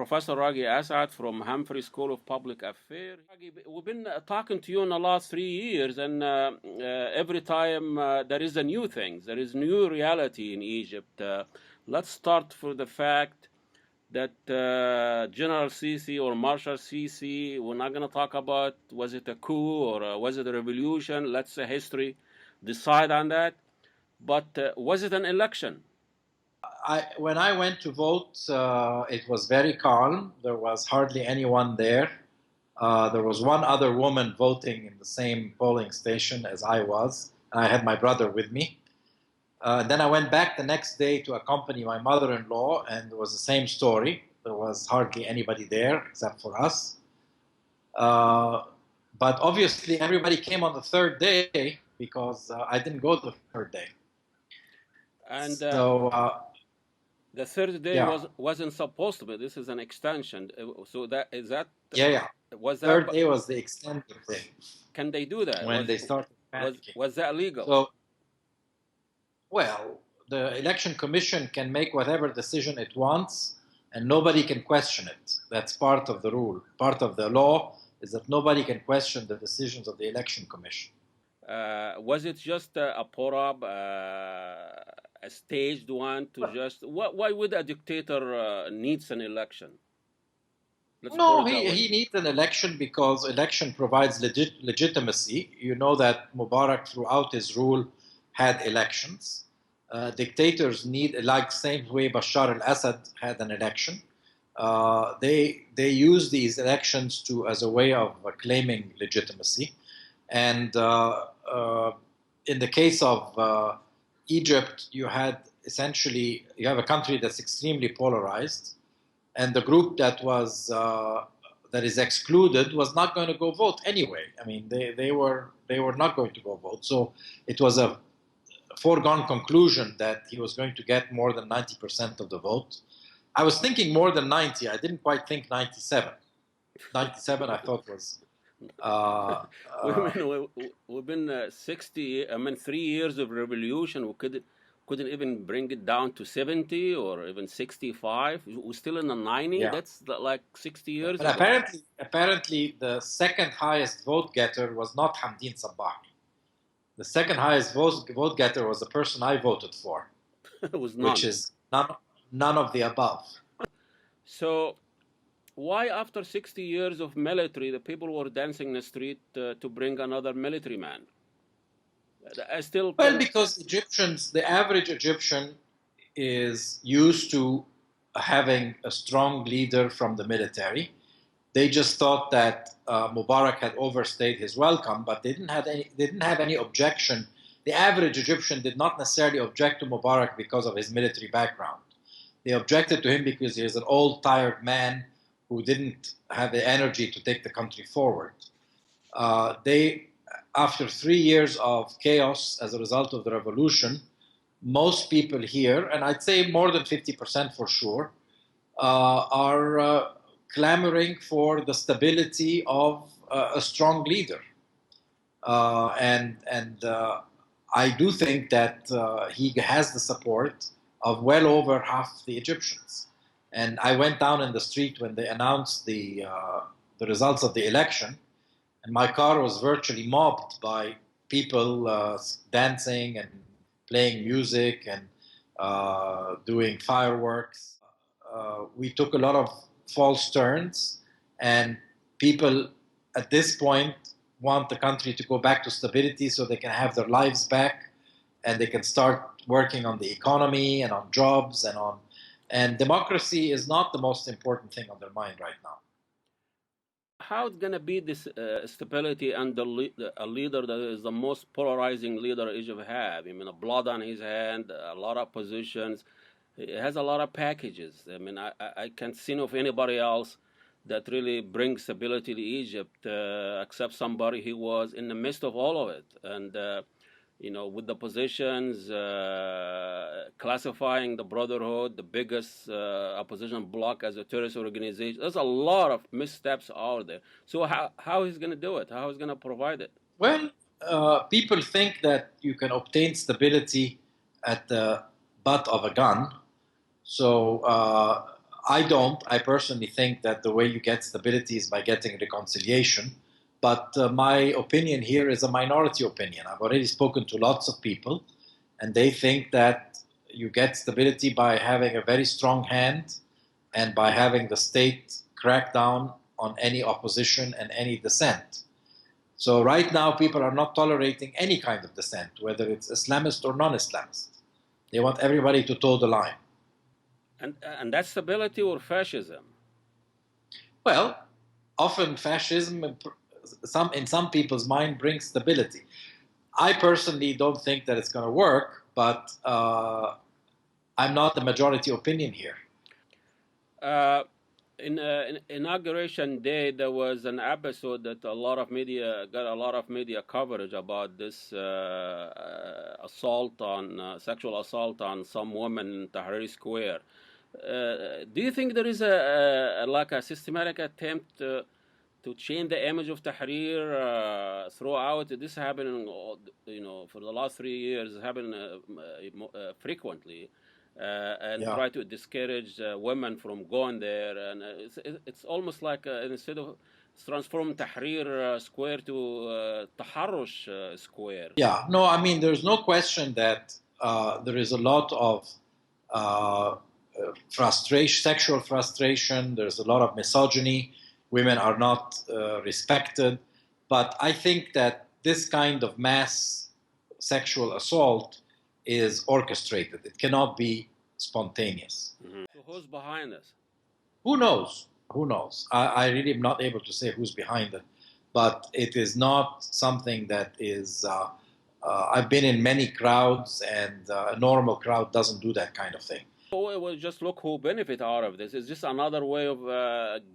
Professor Ragui Assad from Humphrey School of Public Affairs. We've been talking to you in the last 3 years, and every time there is a new thing, there is new reality in Egypt. Let's start for the fact that General SIsi or Marshal SIsi, we're not going to talk about was it a coup or was it a revolution. Let's say history decide on that. But was it an election? When I went to vote, it was very calm. There was hardly anyone there. There was one other woman voting in the same polling station as I was, and I had my brother with me. Then I went back the next day to accompany my mother-in-law, and it was the same story. There was hardly anybody there except for us. But obviously everybody came on the third day because I didn't go the third day. And so the third day wasn't supposed to be. This is an extension. So that is that. Yeah. Was that third day was the extended day? Can they do that? When they started panicking. Was that legal? So, well, the election commission can make whatever decision it wants, and nobody can question it. That's part of the rule. Part of the law is that nobody can question the decisions of the election commission. Was it just a pour-up, a staged one to just? Why would a dictator needs an election? No, he needs an election because election provides legitimacy. You know that Mubarak throughout his rule had elections. Dictators need, like same way Bashar al-Assad had an election. They use these elections as a way of claiming legitimacy. And in the case of Egypt, you have a country that's extremely polarized, and the group that is excluded was not going to go vote anyway. I mean, they were not going to go vote. So it was a foregone conclusion that he was going to get more than 90% of the vote. I was thinking more than 90. I didn't quite think 97. 97 I thought was... we've been 60. I mean, 3 years of revolution. We couldn't even bring it down to 70 or even 65. We're still in the 90. Yeah. That's like 60 years. But apparently, the second highest vote getter was not Hamdin Sabbahi. The second highest vote getter was the person I voted for. It was none. Which is none of the above. So, why after 60 years of military, the people were dancing in the street to bring another military man? Well, because the average Egyptian is used to having a strong leader from the military. They just thought that Mubarak had overstayed his welcome, but they didn't have any objection. The average Egyptian did not necessarily object to Mubarak because of his military background. They objected to him because he was an old, tired man who didn't have the energy to take the country forward. After 3 years of chaos as a result of the revolution, most people here, and I'd say more than 50% for sure, are clamoring for the stability of a strong leader. And I do think that he has the support of well over half the Egyptians. And I went down in the street when they announced the results of the election, and my car was virtually mobbed by people dancing and playing music and doing fireworks. We took a lot of false turns, and people at this point want the country to go back to stability so they can have their lives back and they can start working on the economy and on jobs and democracy is not the most important thing on their mind right now. How it's going to be this stability under a leader that is the most polarizing leader Egypt have? I mean, blood on his hand, a lot of positions. It has a lot of packages. I mean, I can't think of anybody else that really brings stability to Egypt except somebody who was in the midst of all of it. And, with the positions, classifying the Brotherhood, the biggest opposition bloc as a terrorist organization. There's a lot of missteps out there. So how he's going to do it? How he's going to provide it? Well, people think that you can obtain stability at the butt of a gun. So I don't. I personally think that the way you get stability is by getting reconciliation. But my opinion here is a minority opinion. I've already spoken to lots of people, and they think that you get stability by having a very strong hand and by having the state crack down on any opposition and any dissent. So right now, people are not tolerating any kind of dissent, whether it's Islamist or non-Islamist. They want everybody to toe the line. And that's stability or fascism? Well, often fascism, in some people's mind, brings stability. I personally don't think that it's going to work, but I'm not the majority opinion here. In inauguration day, there was an episode that a lot of media got a lot of media coverage about this assault on sexual assault on some woman in Tahrir Square. Do you think there is like a systematic attempt to change the image of Tahrir throughout? This happening, for the last 3 years, happening frequently. And try to discourage women from going there, and it's almost like instead of transform Tahrir Square to Taharrush Square. Yeah, no, I mean, there's no question that there is a lot of frustration, sexual frustration. There's a lot of misogyny. Women are not respected. But I think that this kind of mass sexual assault is orchestrated. It cannot be spontaneous. Mm-hmm. So who's behind this? Who knows? Who knows? I really am not able to say who's behind it, but it is not something that is. I've been in many crowds, and a normal crowd doesn't do that kind of thing. Well, just look who benefit out of this. It's just another way of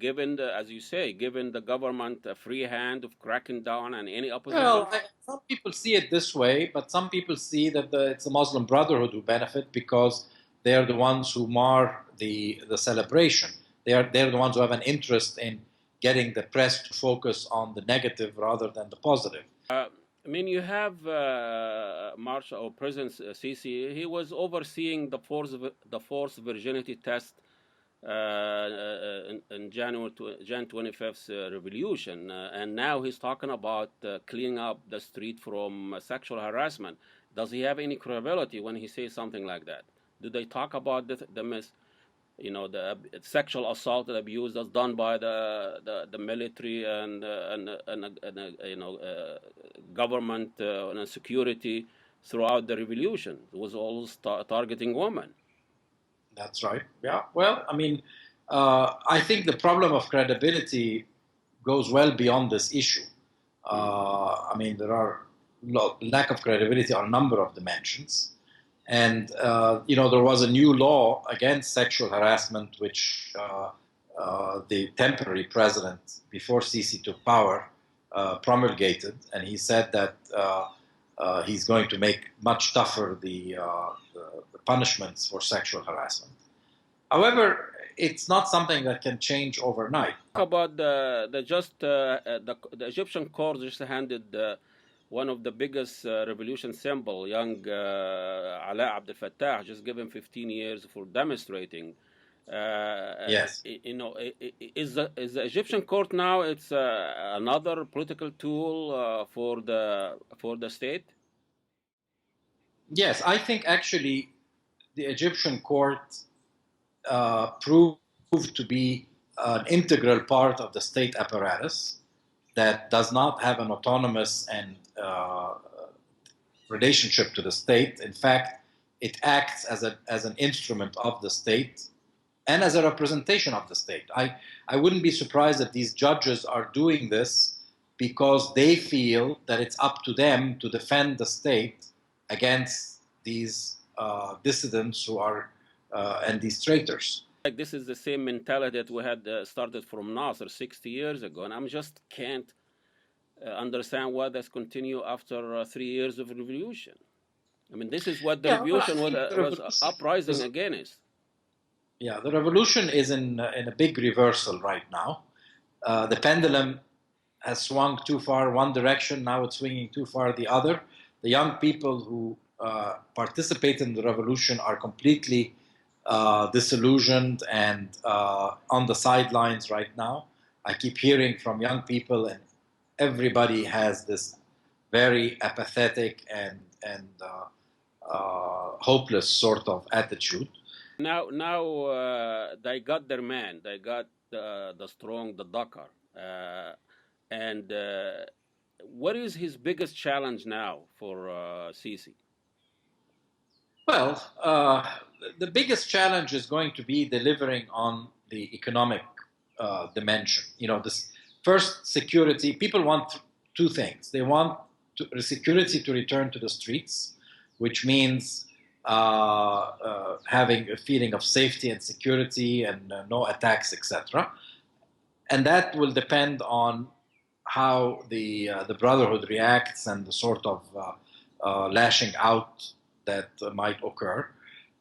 giving, as you say, giving the government a free hand of cracking down on any opposition. Well, some people see it this way, but some people see that it's the Muslim Brotherhood who benefit because they are the ones who mar the celebration. They're the ones who have an interest in getting the press to focus on the negative rather than the positive. I mean, you have Marshal or President SIsi. He was overseeing the forced virginity test in Jan 25th revolution, and now he's talking about cleaning up the street from sexual harassment. Does he have any credibility when he says something like that? Do they talk about the sexual assault and abuse that's done by the military and government and security throughout the revolution? It was always targeting women. That's right. Yeah. Well, I mean, I think the problem of credibility goes well beyond this issue. I mean, there are lack of credibility on a number of dimensions. And, there was a new law against sexual harassment, which the temporary president, before SIsi took power, promulgated. And he said that he's going to make much tougher the punishments for sexual harassment. However, it's not something that can change overnight. Talk about the Egyptian court just handed one of the biggest revolution symbol, young Ala Abdel Fattah, just given 15 years for demonstrating. Yes. Is the Egyptian court now? It's another political tool for the state. Yes, I think actually the Egyptian court proved to be an integral part of the state apparatus that does not have an autonomous and relationship to the state. In fact, it acts as an instrument of the state and as a representation of the state. I wouldn't be surprised that these judges are doing this because they feel that it's up to them to defend the state against these dissidents who are and these traitors. Like this is the same mentality that we had started from Nasser 60 years ago, and I just can't understand why that's continue after 3 years of revolution. I mean, this is what the revolution was uprising against. Yeah, the revolution is in a big reversal right now. The pendulum has swung too far one direction, now it's swinging too far the other. The young people who participate in the revolution are completely disillusioned and on the sidelines right now. I keep hearing from young people, and everybody has this very apathetic and hopeless sort of attitude. Now, they got their man. They got the strong, the Dakar. And what is his biggest challenge now for SIsi? Well, the biggest challenge is going to be delivering on the economic dimension. You know, this first, security. People want two things. They want security to return to the streets, which means having a feeling of safety and security and no attacks, etc. And that will depend on how the Brotherhood reacts and the sort of lashing out that might occur.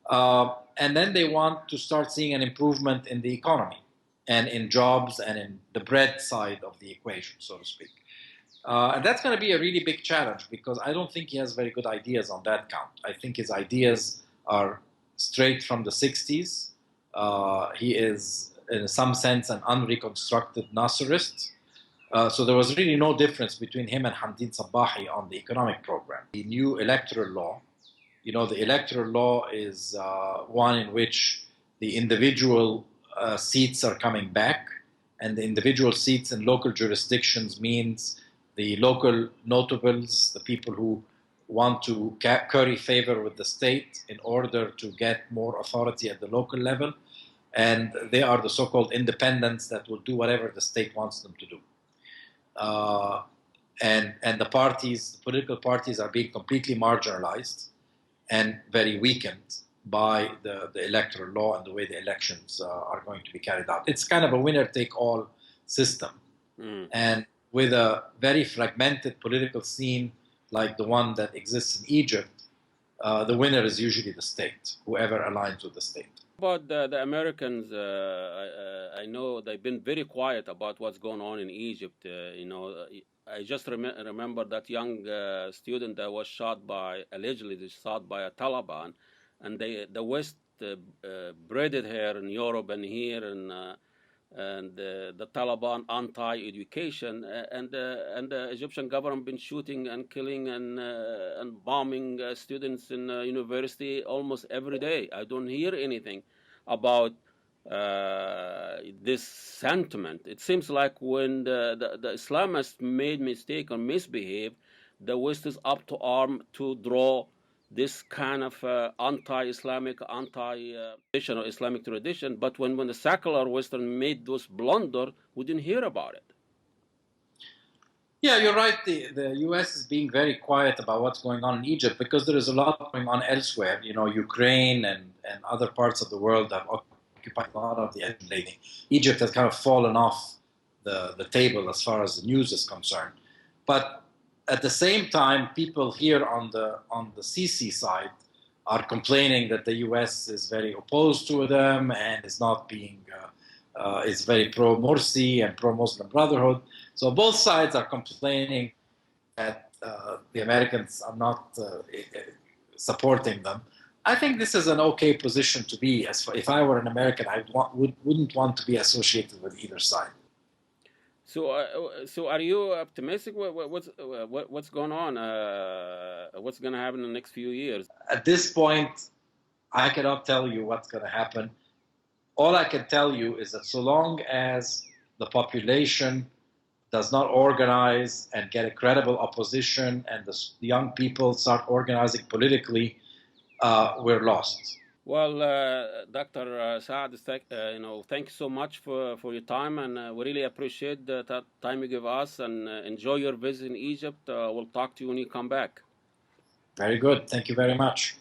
And then they want to start seeing an improvement in the economy and in jobs and in the bread side of the equation, so to speak. And that's going to be a really big challenge because I don't think he has very good ideas on that count. I think his ideas are straight from the 60s. He is, in some sense, an unreconstructed Nasserist. So there was really no difference between him and Hamdin Sabahi on the economic program. The new electoral law, you know, the electoral law is one in which the individual seats are coming back, and the individual seats in local jurisdictions means the local notables, the people who want to curry favor with the state in order to get more authority at the local level, and they are the so-called independents that will do whatever the state wants them to do. And the parties, the political parties, are being completely marginalized and very weakened by the electoral law and the way the elections are going to be carried out. It's kind of a winner-take-all system. And with a very fragmented political scene like the one that exists in Egypt, the winner is usually the state, whoever aligns with the state. About the Americans, I know they've been very quiet about what's going on in Egypt. You know, I just remember that young student that was allegedly shot by a Taliban, and the West braided her in Europe and here, and the Taliban anti-education, and the Egyptian government been shooting and killing and bombing students in university almost every day. I don't hear anything about this sentiment. It seems like when the Islamists made mistake or misbehave, the West is up to arm to draw this kind of anti-Islamic, anti-traditional Islamic tradition. But when the secular Western made those blunder, we didn't hear about it. Yeah, you're right. The U.S. is being very quiet about what's going on in Egypt because there is a lot going on elsewhere. You know, Ukraine and other parts of the world have occupied a lot of the attention lately. Egypt has kind of fallen off the table as far as the news is concerned. But at the same time, people here on the SIsi side are complaining that the U.S. is very opposed to them and is not being is very pro-Morsi and pro-Muslim Brotherhood. So both sides are complaining that the Americans are not supporting them. I think this is an okay position to be. If I were an American, I wouldn't want to be associated with either side. So are you optimistic? What's going on? What's going to happen in the next few years? At this point, I cannot tell you what's going to happen. All I can tell you is that so long as the population does not organize and get a credible opposition, and the young people start organizing politically, we're lost. Well, Dr. Saad, thank you so much for your time, and we really appreciate that time you give us, and enjoy your visit in Egypt. We'll talk to you when you come back. Very good. Thank you very much.